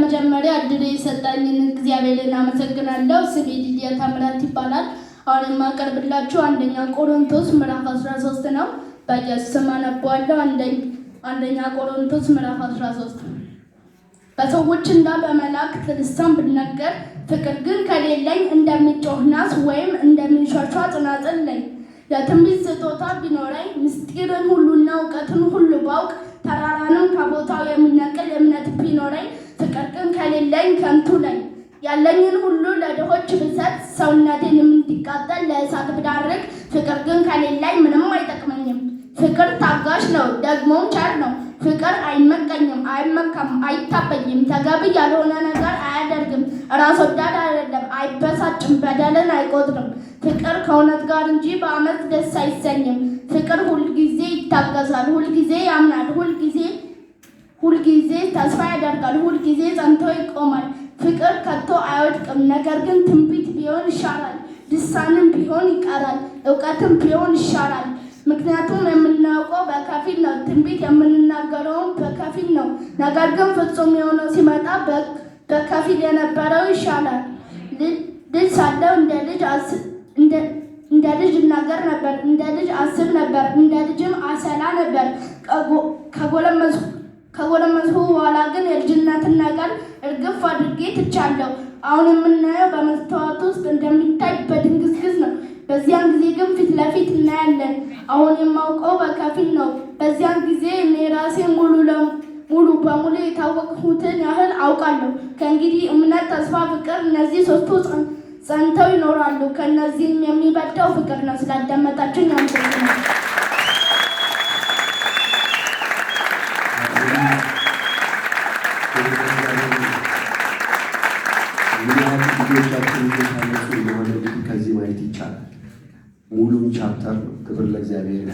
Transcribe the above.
በመጀመሪያ እድል የሰጠኝን እግዚአብሔርን አመሰግናለሁ። ስሜ ሊዲያ ታምራት ይባላል። አሁን የማቀርብላችሁ አንደኛ ቆሮንቶስ ምዕራፍ 13 ነው። በኢየሱስ አነባለሁ። አንደኛ ቆሮንቶስ ምዕራፍ 13 በሰዎችና በመላእክት ልሳን ብናገር ፍቅር ግን ከሌለኝ እንደሚጮህ ናስ ወይም እንደሚንሿሿ ጽናጽል ነኝ። የትንቢት ስጦታ ቢኖረኝ ምስጢርን ሁሉና እውቀትን ሁሉ ባውቅ ተራራንም ከቦታው የሚነቅል እምነት ቢኖረኝ ፍቅር ግን ከሌለኝ ከንቱ ነኝ። ያለኝን ሁሉ ለድሆች ብሰጥ ሰውነቴንም እንዲቃጠል ለእሳት ብዳርግ ፍቅር ግን ከሌለኝ ምንም አይጠቅመኝም። ፍቅር ታጋሽ ነው፣ ደግሞም ቸር ነው። ፍቅር አይመቀኝም፣ አይመካም፣ አይታበይም፣ ተገቢ ያልሆነ ነገር አያደርግም፣ ራስ ወዳድ አይደለም፣ አይበሳጭም፣ በደልን አይቆጥርም። ፍቅር ከእውነት ጋር እንጂ በአመፅ ደስ አይሰኝም። ፍቅር ሁልጊዜ ይታገሳል፣ ሁልጊዜ ያምናል፣ ሁልጊዜ ተስፋ ያደርጋል፣ ሁልጊዜ ጸንቶ ይቆማል። ፍቅር ከቶ አይወድቅም። ነገር ግን ትንቢት ቢሆን ይሻራል፣ ልሳንም ቢሆን ይቀራል፣ እውቀትም ቢሆን ይሻራል። ምክንያቱም የምናውቀው በከፊል ነው፣ ትንቢት የምንናገረውም በከፊል ነው። ነገር ግን ፍጹም የሆነው ሲመጣ በከፊል የነበረው ይሻላል። ልጅ ሳለሁ እንደ ልጅ እናገር ነበር፣ እንደ ልጅ አስብ ነበር፣ እንደ ልጅም አሰላ ነበር። ከጎለመስኩ በኋላ ግን የልጅነትን ነገር እርግፍ አድርጌ ትቻለሁ። አሁን የምናየው በመስታወት ውስጥ እንደሚታይ በድንግዝግዝ ነው። በዚያን ጊዜ ግን ፊት ለፊት እናያለን። አሁን የማውቀው በከፊል ነው። በዚያን ጊዜ እኔ ራሴ ሙሉ በሙሉ የታወቅሁትን ያህል አውቃለሁ። ከእንግዲህ እምነት፣ ተስፋ፣ ፍቅር እነዚህ ሶስቱ ጸንተው ይኖራሉ። ከእነዚህም የሚበልጠው ፍቅር ነው። ስላዳመጣችሁኝ አመሰግናለሁ። ልጆቻችን እየታነጹ እንደሆነ ከዚህ ማየት ይቻላል። ሙሉም ቻፕተር ነው። ክብር ለእግዚአብሔር።